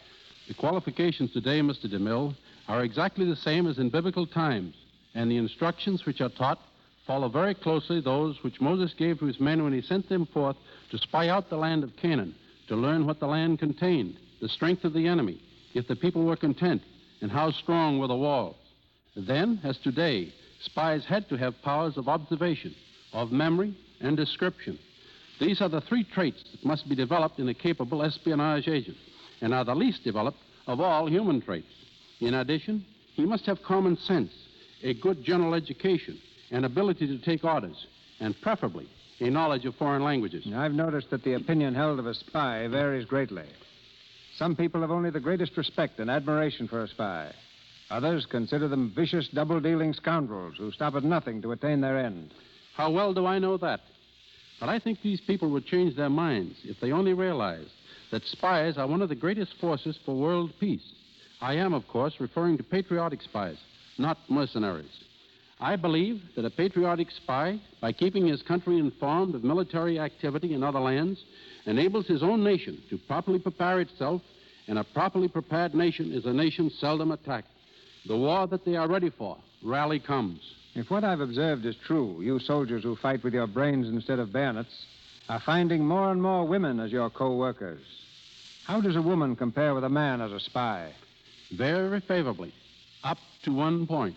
The qualifications today, Mr. DeMille, are exactly the same as in biblical times, and the instructions which are taught follow very closely those which Moses gave to his men when he sent them forth to spy out the land of Canaan, to learn what the land contained, the strength of the enemy, if the people were content, and how strong were the walls. Then, as today, spies had to have powers of observation, of memory, and description. These are the 3 traits that must be developed in a capable espionage agent, and are the least developed of all human traits. In addition, he must have common sense, a good general education, an ability to take orders, and preferably a knowledge of foreign languages. I've noticed that the opinion held of a spy varies greatly. Some people have only the greatest respect and admiration for a spy. Others consider them vicious, double-dealing scoundrels who stop at nothing to attain their end. How well do I know that? But I think these people would change their minds if they only realized that spies are one of the greatest forces for world peace. I am, of course, referring to patriotic spies, not mercenaries. I believe that a patriotic spy, by keeping his country informed of military activity in other lands, enables his own nation to properly prepare itself, and a properly prepared nation is a nation seldom attacked. The war that they are ready for rarely comes. If what I've observed is true, you soldiers who fight with your brains instead of bayonets are finding more and more women as your co-workers. How does a woman compare with a man as a spy? Very favorably, up to one point.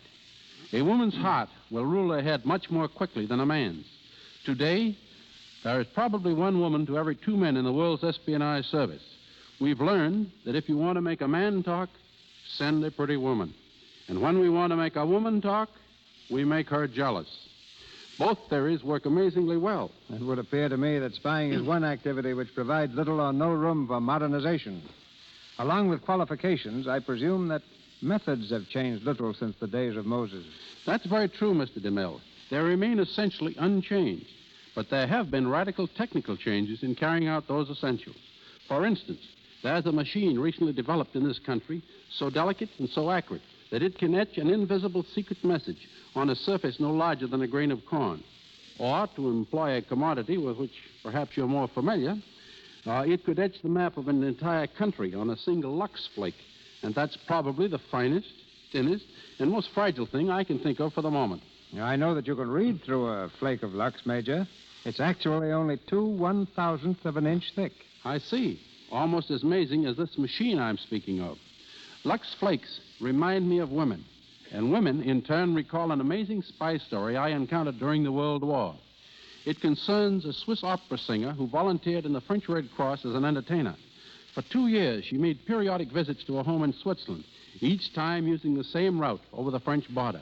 A woman's heart will rule her head much more quickly than a man's. Today, there is probably one woman to every 2 men in the world's espionage service. We've learned that if you want to make a man talk, send a pretty woman. And when we want to make a woman talk, we make her jealous. Both theories work amazingly well. It would appear to me that spying is one activity which provides little or no room for modernization. Along with qualifications, I presume that methods have changed little since the days of Moses. That's very true, Mr. DeMille. They remain essentially unchanged. But there have been radical technical changes in carrying out those essentials. For instance, there's a machine recently developed in this country so delicate and so accurate that it can etch an invisible secret message on a surface no larger than a grain of corn. Or, to employ a commodity with which perhaps you're more familiar, it could etch the map of an entire country on a single Lux flake. And that's probably the finest, thinnest, and most fragile thing I can think of for the moment. I know that you can read through a flake of Lux, Major. It's actually only 2/1000th of an inch thick. I see. Almost as amazing as this machine I'm speaking of. Lux flakes remind me of women. And women, in turn, recall an amazing spy story I encountered during the World War. It concerns a Swiss opera singer who volunteered in the French Red Cross as an entertainer. For 2 years, she made periodic visits to a home in Switzerland, each time using the same route over the French border.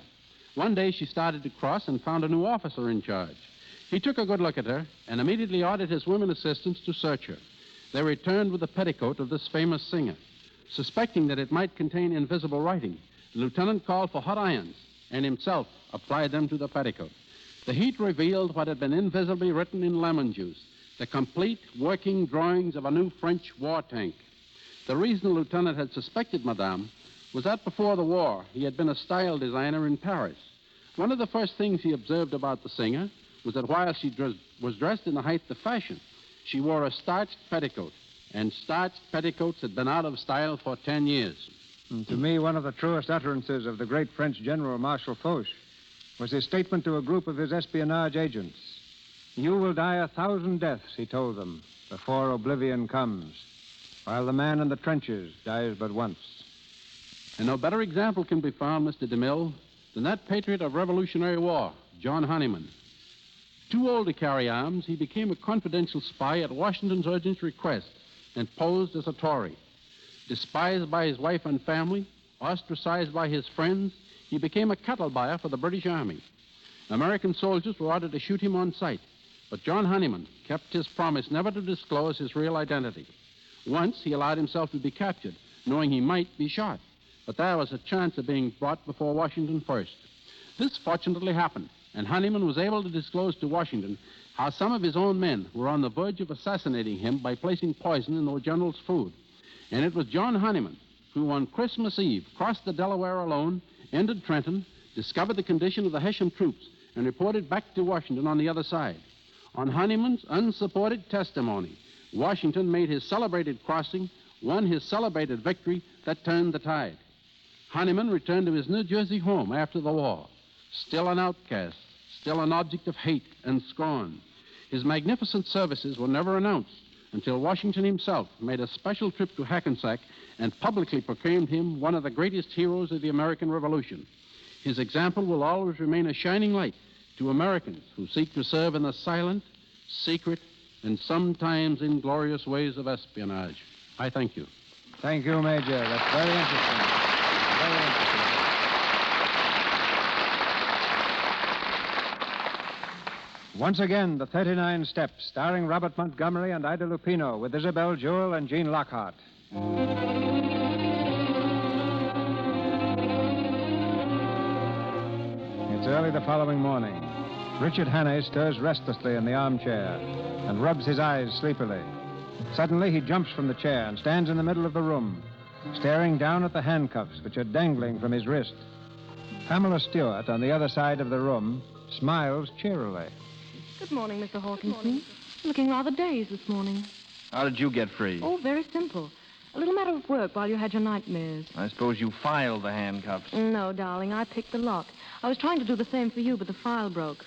One day, she started to cross and found a new officer in charge. He took a good look at her and immediately ordered his women assistants to search her. They returned with the petticoat of this famous singer. Suspecting that it might contain invisible writing, the lieutenant called for hot irons and himself applied them to the petticoat. The heat revealed what had been invisibly written in lemon juice, the complete working drawings of a new French war tank. The reason the lieutenant had suspected Madame was that before the war, he had been a style designer in Paris. One of the first things he observed about the singer was that while she was dressed in the height of fashion, she wore a starched petticoat, and starched petticoats had been out of style for 10 years. And to me, one of the truest utterances of the great French General Marshal Foch was his statement to a group of his espionage agents. You will die 1,000 deaths, he told them, before oblivion comes, while the man in the trenches dies but once. And no better example can be found, Mr. DeMille, than that patriot of Revolutionary War, John Honeyman. Too old to carry arms, he became a confidential spy at Washington's urgent request and posed as a Tory. Despised by his wife and family, ostracized by his friends, he became a cattle buyer for the British Army. American soldiers were ordered to shoot him on sight, but John Honeyman kept his promise never to disclose his real identity. Once he allowed himself to be captured, knowing he might be shot, but there was a chance of being brought before Washington first. This fortunately happened, and Honeyman was able to disclose to Washington how some of his own men were on the verge of assassinating him by placing poison in the general's food. And it was John Honeyman who, on Christmas Eve, crossed the Delaware alone, entered Trenton, discovered the condition of the Hessian troops, and reported back to Washington on the other side. On Honeyman's unsupported testimony, Washington made his celebrated crossing, won his celebrated victory that turned the tide. Honeyman returned to his New Jersey home after the war, still an outcast, still an object of hate and scorn. His magnificent services were never announced until Washington himself made a special trip to Hackensack and publicly proclaimed him one of the greatest heroes of the American Revolution. His example will always remain a shining light to Americans who seek to serve in the silent, secret, and sometimes inglorious ways of espionage. I thank you. Thank you, Major. That's very interesting. Very interesting. Once again, the 39 Steps, starring Robert Montgomery and Ida Lupino, with Isabel Jewell and Gene Lockhart. It's early the following morning. Richard Hannay stirs restlessly in the armchair and rubs his eyes sleepily. Suddenly, he jumps from the chair and stands in the middle of the room, staring down at the handcuffs which are dangling from his wrist. Pamela Stewart, on the other side of the room, smiles cheerily. Good morning, Mr. Hawkinson. Looking rather dazed this morning. How did you get free? Oh, very simple. A little matter of work while you had your nightmares. I suppose you filed the handcuffs. No, darling, I picked the lock. I was trying to do the same for you, but the file broke.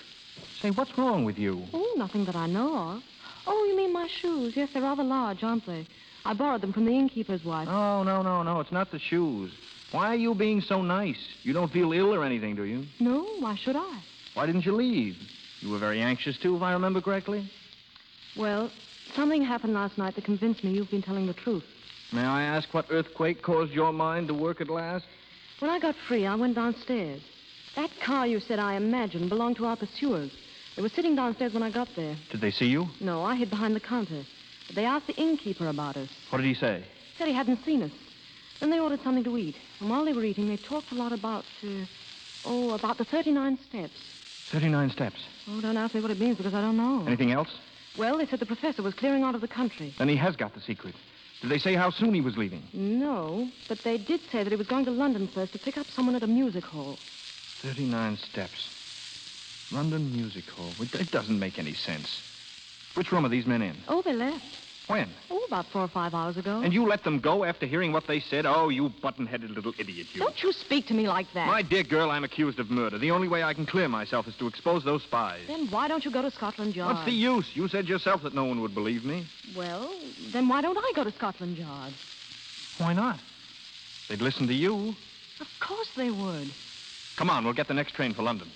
Say, what's wrong with you? Oh, nothing that I know of. Oh, you mean my shoes? Yes, they're rather large, aren't they? I borrowed them from the innkeeper's wife. Oh, no. It's not the shoes. Why are you being so nice? You don't feel ill or anything, do you? No, why should I? Why didn't you leave? You were very anxious, too, if I remember correctly. Well, something happened last night that convinced me you've been telling the truth. May I ask what earthquake caused your mind to work at last? When I got free, I went downstairs. That car you said I imagined belonged to our pursuers. They were sitting downstairs when I got there. Did they see you? No, I hid behind the counter. But they asked the innkeeper about us. What did he say? Said he hadn't seen us. Then they ordered something to eat. And while they were eating, they talked a lot about the 39 steps. 39 steps. Oh, don't ask me what it means because I don't know. Anything else? Well, they said the professor was clearing out of the country. Then he has got the secret. Did they say how soon he was leaving? No, but they did say that he was going to London first to pick up someone at a music hall. 39 steps. London Music Hall. It doesn't make any sense. Which room are these men in? Oh, they left. When? Oh, about 4 or 5 hours ago. And you let them go after hearing what they said? Oh, you button-headed little idiot, you. Don't you speak to me like that. My dear girl, I'm accused of murder. The only way I can clear myself is to expose those spies. Then why don't you go to Scotland Yard? What's the use? You said yourself that no one would believe me. Well, then why don't I go to Scotland Yard? Why not? They'd listen to you. Of course they would. Come on, we'll get the next train for London.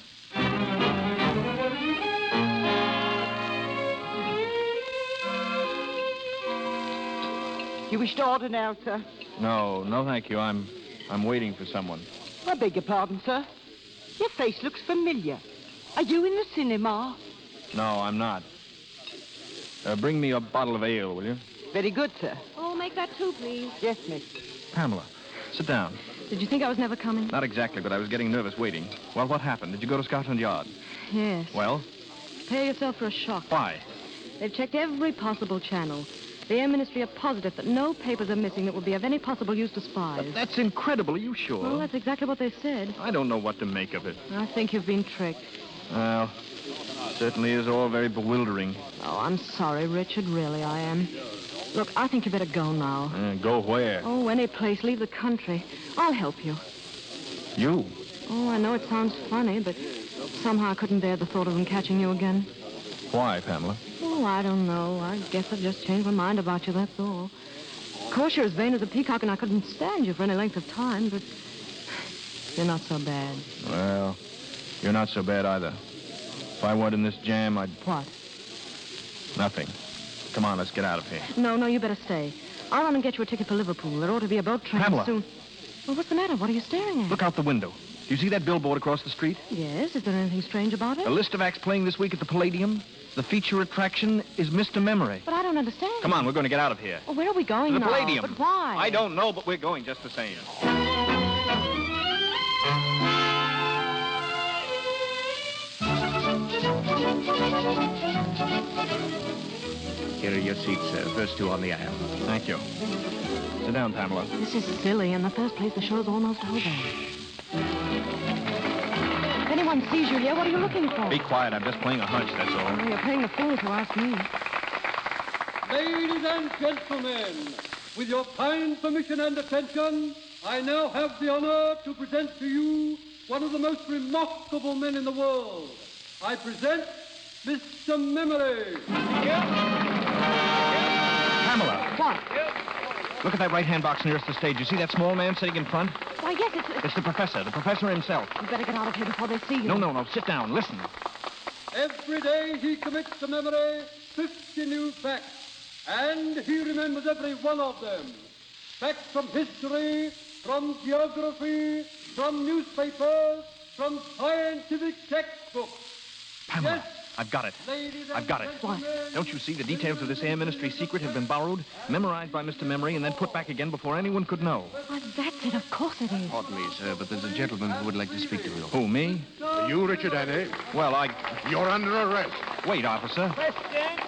You wish to order now, sir? No, thank you. I'm waiting for someone. I beg your pardon, sir. Your face looks familiar. Are you in the cinema? No, I'm not. Bring me a bottle of ale, will you? Very good, sir. Oh, make that 2, please. Yes, miss. Pamela, sit down. Did you think I was never coming? Not exactly, but I was getting nervous waiting. Well, what happened? Did you go to Scotland Yard? Yes. Well? Prepare yourself for a shock. Why? They've checked every possible channel. The Air Ministry are positive that no papers are missing that would be of any possible use to spies. But that's incredible. Are you sure? Well, that's exactly what they said. I don't know what to make of it. I think you've been tricked. Well, certainly is all very bewildering. Oh, I'm sorry, Richard. Really, I am. Look, I think you better go now. Go where? Oh, any place. Leave the country. I'll help you. You? Oh, I know it sounds funny, but somehow I couldn't bear the thought of them catching you again. Why, Pamela? Oh, I don't know. I guess I've just changed my mind about you, that's all. Of course, you're as vain as a peacock, and I couldn't stand you for any length of time, but you're not so bad. Well, you're not so bad either. If I weren't in this jam, I'd... What? Nothing. Come on, let's get out of here. No, you better stay. I'll run and get you a ticket for Liverpool. There ought to be a boat train Pamela. soon. Well, what's the matter? What are you staring at? Look out the window. Do you see that billboard across the street? Yes. Is there anything strange about it? A list of acts playing this week at the Palladium. The feature attraction is Mr. Memory. But I don't understand. Come on, we're going to get out of here. Well, where are we going to the now? Palladium. But why? I don't know, but we're going just the same. Here are your seats, sir. First 2 on the aisle. Thank you. Sit down, Pamela. This is silly. In the first place, the show's almost over. If anyone sees you here, what are you looking for? Be quiet. I'm just playing a hunch, that's all. Well, you're playing the fool if you ask me. Ladies and gentlemen, with your kind permission and attention, I now have the honor to present to you one of the most remarkable men in the world. I present Mr. Memory. Pamela. What? Look at that right-hand box nearest the stage. You see that small man sitting in front? Why, yes, It's the professor himself. You better get out of here before they see you. No. Sit down. Listen. Every day he commits to memory 50 new facts, and he remembers every one of them. Facts from history, from geography, from newspapers, from scientific textbooks. Pamela, Yes, I've got it. I've got it. What? Don't you see the details of this Air Ministry secret have been borrowed, memorized by Mr. Memory, and then put back again before anyone could know? Why, that's it. Of course it is. Pardon me, sir, but there's a gentleman who would like to speak to you. Who, me? You, Richard Annie? Well, You're under arrest. Wait, officer.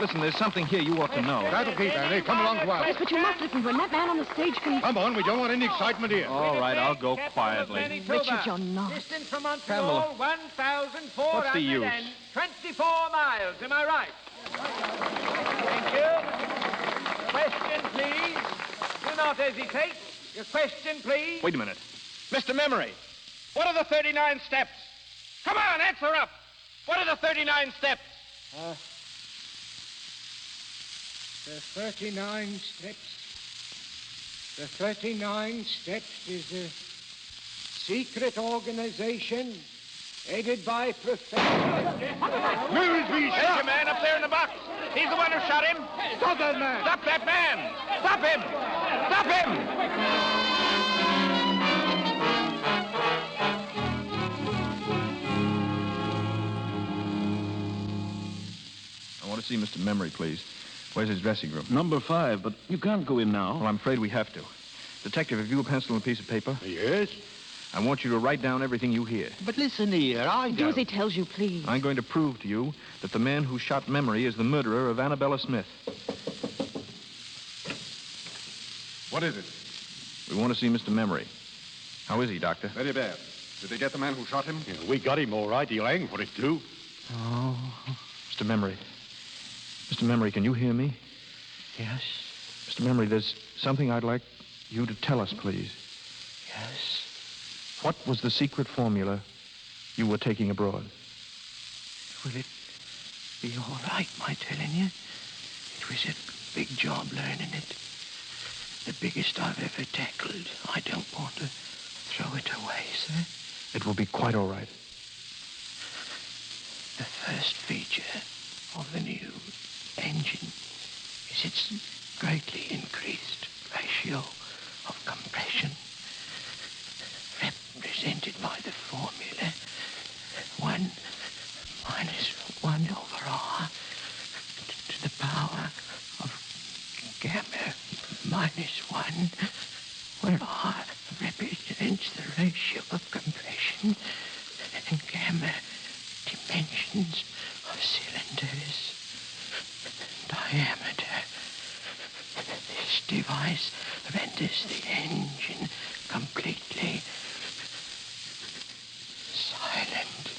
Listen, there's something here you ought to know. That'll keep, Annie. Come along to Yes, us. but you must listen to him. That man on the stage can... Come on, we don't want any excitement here. All right, I'll go quietly. Richard, you're not. Distance from Montreal, Pamela. 1,424 miles. Am I right? Thank you. Question, please. not hesitate. Your question, please. Wait a minute. Mr. Memory, what are the 39 steps? Come on, answer up. What are the 39 steps? The 39 steps. The 39 steps is a secret organization headed by Professor... There's your man up there in the box. He's the one who shot him. Stop that man! Stop that man! Stop him! Stop him! I want to see Mr. Memory, please. Where's his dressing room? Number 5, but you can't go in now. Well, I'm afraid we have to. Detective, have you a pencil and a piece of paper? Yes. I want you to write down everything you hear. But listen here, I Do as he tells you, please. I'm going to prove to you that the man who shot Memory is the murderer of Annabella Smith. What is it? We want to see Mr. Memory. How is he, Doctor? Very bad. Did they get the man who shot him? Yeah, we got him all right. He'll hang for it, too. Oh, Mr. Memory. Mr. Memory, can you hear me? Yes. Mr. Memory, there's something I'd like you to tell us, please. Yes. What was the secret formula you were taking abroad? Will it be all right, my telling you? It was a big job learning it. The biggest I've ever tackled. I don't want to throw it away, sir. It will be quite all right. The first feature of the new engine is its greatly increased ratio of compression, represented by the formula 1 minus 1/r to the power of gamma minus 1, where r represents the ratio of compression and gamma dimensions of cylinders diameter. This device renders the engine completely silent.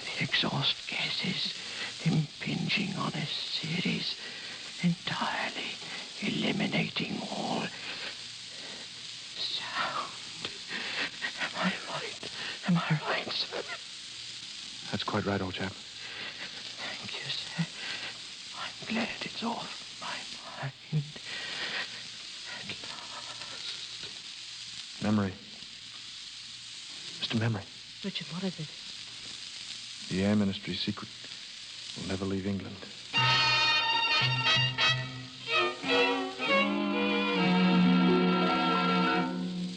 The exhaust gases impinging on a series, entirely eliminating all sound. Am I right? Am I right, sir? That's quite right, old chap. Thank you, sir. I'm glad it's off my mind. At last. Memory. Mr. Memory. Richard, what is it? The Air Ministry's secret will never leave England.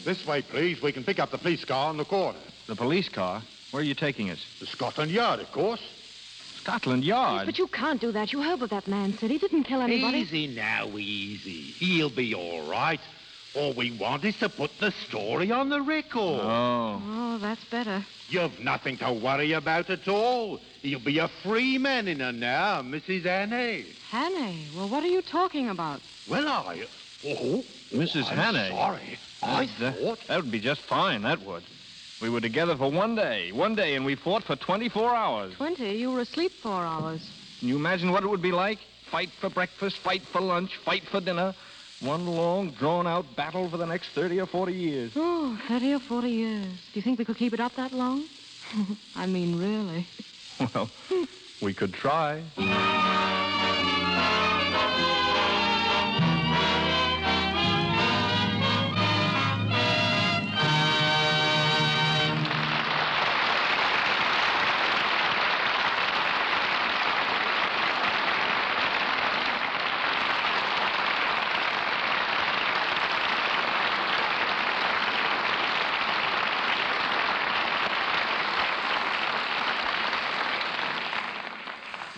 This way, please. We can pick up the police car on the corner. The police car? Where are you taking us? The Scotland Yard, of course. Scotland Yard? But you can't do that. You heard what that man said. He didn't kill anybody. Easy now, easy. He'll be all right. All we want is to put the story on the record. Oh, that's better. You've nothing to worry about at all. He'll be a free man in her now, Mrs. Annie. Hannay? Well, what are you talking about? Well, Mrs. I'm Hannay? sorry. I thought... That would be just fine, that would. We were together for one day, and we fought for 24 hours. 20? You were asleep 4 hours. Can you imagine what it would be like? Fight for breakfast, fight for lunch, fight for dinner. One long, drawn-out battle for the next 30 or 40 years. Oh, 30 or 40 years. Do you think we could keep it up that long? I mean, really. Well, we could try.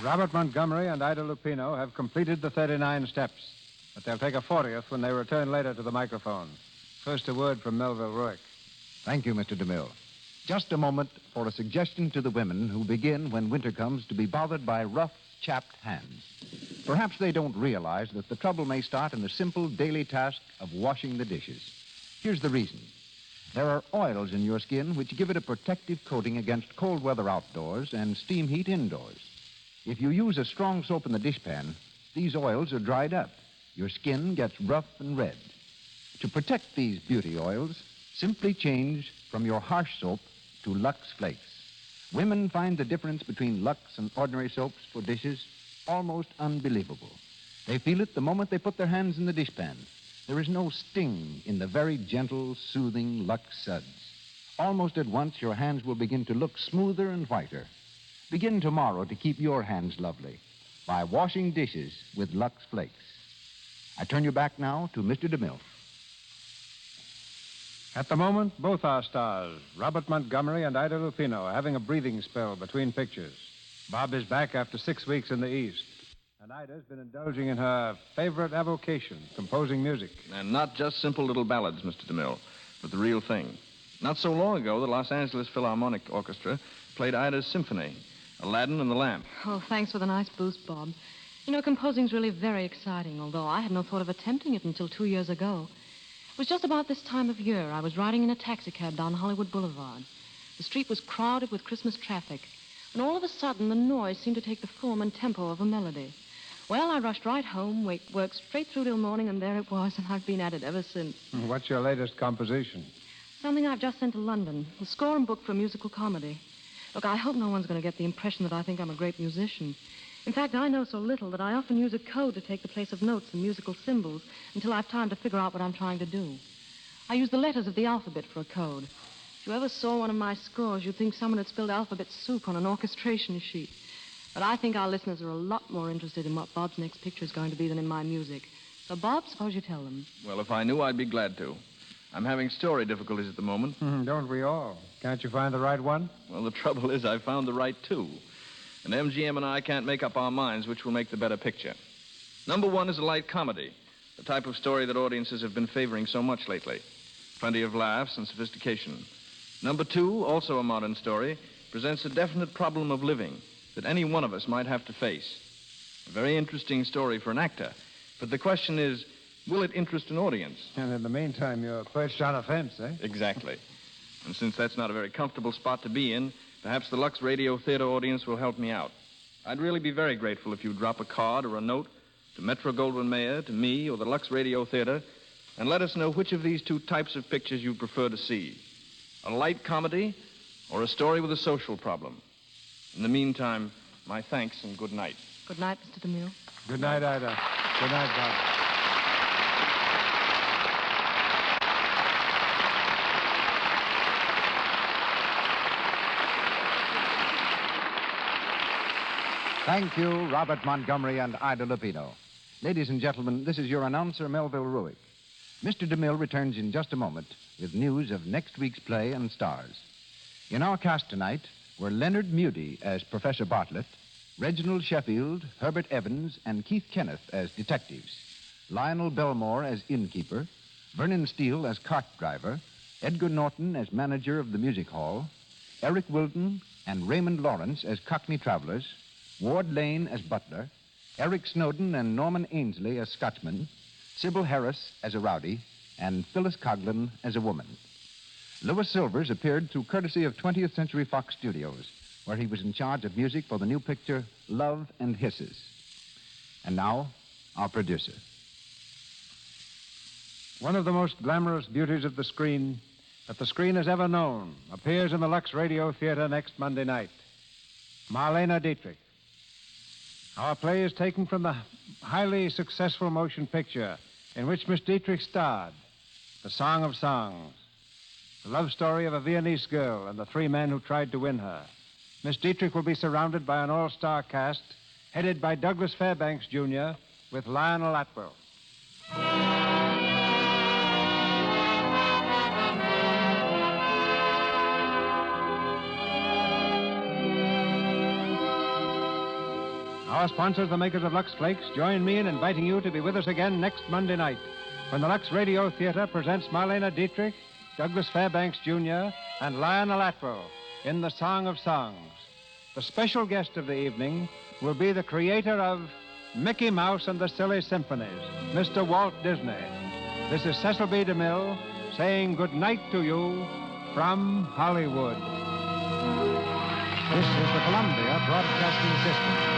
Robert Montgomery and Ida Lupino have completed the 39 steps, but they'll take a 40th when they return later to the microphone. First, a word from Melville Ruick. Thank you, Mr. DeMille. Just a moment for a suggestion to the women who begin, when winter comes, to be bothered by rough, chapped hands. Perhaps they don't realize that the trouble may start in the simple daily task of washing the dishes. Here's the reason. There are oils in your skin which give it a protective coating against cold weather outdoors and steam heat indoors. If you use a strong soap in the dishpan, these oils are dried up. Your skin gets rough and red. To protect these beauty oils, simply change from your harsh soap to Lux Flakes. Women find the difference between Lux and ordinary soaps for dishes almost unbelievable. They feel it the moment they put their hands in the dishpan. There is no sting in the very gentle, soothing Lux suds. Almost at once, your hands will begin to look smoother and whiter. Begin tomorrow to keep your hands lovely by washing dishes with Lux Flakes. I turn you back now to Mr. DeMille. At the moment, both our stars, Robert Montgomery and Ida Lupino, are having a breathing spell between pictures. Bob is back after 6 weeks in the East. And Ida's been indulging in her favorite avocation, composing music. And not just simple little ballads, Mr. DeMille, but the real thing. Not so long ago, the Los Angeles Philharmonic Orchestra played Ida's symphony, Aladdin and the Lamp. Oh, thanks for the nice boost, Bob. You know, composing's really very exciting, although I had no thought of attempting it until 2 years ago. It was just about this time of year. I was riding in a taxicab down Hollywood Boulevard. The street was crowded with Christmas traffic, and all of a sudden the noise seemed to take the form and tempo of a melody. Well, I rushed right home, worked straight through till morning, and there it was, and I've been at it ever since. What's your latest composition? Something I've just sent to London, the score and book for a musical comedy. Look, I hope no one's going to get the impression that I think I'm a great musician. In fact, I know so little that I often use a code to take the place of notes and musical symbols until I've time to figure out what I'm trying to do. I use the letters of the alphabet for a code. If you ever saw one of my scores, you'd think someone had spilled alphabet soup on an orchestration sheet. But I think our listeners are a lot more interested in what Bob's next picture is going to be than in my music. So, Bob, suppose you tell them. Well, if I knew, I'd be glad to. I'm having story difficulties at the moment. Don't we all? Can't you find the right one? Well, the trouble is I found the right two. And MGM and I can't make up our minds which will make the better picture. Number one is a light comedy, the type of story that audiences have been favoring so much lately. Plenty of laughs and sophistication. Number two, also a modern story, presents a definite problem of living that any one of us might have to face. A very interesting story for an actor. But the question is, will it interest an audience? And in the meantime, you're perched on a fence, eh? Exactly. And since that's not a very comfortable spot to be in, perhaps the Lux Radio Theater audience will help me out. I'd really be very grateful if you'd drop a card or a note to Metro-Goldwyn-Mayer, to me, or the Lux Radio Theater, and let us know which of these two types of pictures you prefer to see. A light comedy or a story with a social problem. In the meantime, my thanks and good night. Good night, Mr. DeMille. Good night, Ida. Good night, Bob. Thank you, Robert Montgomery and Ida Lupino. Ladies and gentlemen, this is your announcer, Melville Ruick. Mr. DeMille returns in just a moment with news of next week's play and stars. In our cast tonight were Leonard Mudie as Professor Bartlett, Reginald Sheffield, Herbert Evans, and Keith Kenneth as detectives, Lionel Belmore as innkeeper, Vernon Steele as cart driver, Edgar Norton as manager of the music hall, Eric Wilton and Raymond Lawrence as Cockney travelers, Ward Lane as butler, Eric Snowden and Norman Ainsley as Scotchmen, Sybil Harris as a rowdy, and Phyllis Coughlin as a woman. Louis Silvers appeared through courtesy of 20th Century Fox Studios, where he was in charge of music for the new picture Love and Hisses. And now, our producer. One of the most glamorous beauties of the screen that the screen has ever known appears in the Lux Radio Theater next Monday night. Marlene Dietrich. Our play is taken from the highly successful motion picture in which Miss Dietrich starred, The Song of Songs, the love story of a Viennese girl and the three men who tried to win her. Miss Dietrich will be surrounded by an all-star cast headed by Douglas Fairbanks, Jr., with Lionel Atwill. Our sponsors, the makers of Lux Flakes, join me in inviting you to be with us again next Monday night when the Lux Radio Theater presents Marlene Dietrich, Douglas Fairbanks, Jr., and Lionel Atwill in The Song of Songs. The special guest of the evening will be the creator of Mickey Mouse and the Silly Symphonies, Mr. Walt Disney. This is Cecil B. DeMille saying good night to you from Hollywood. This is the Columbia Broadcasting System.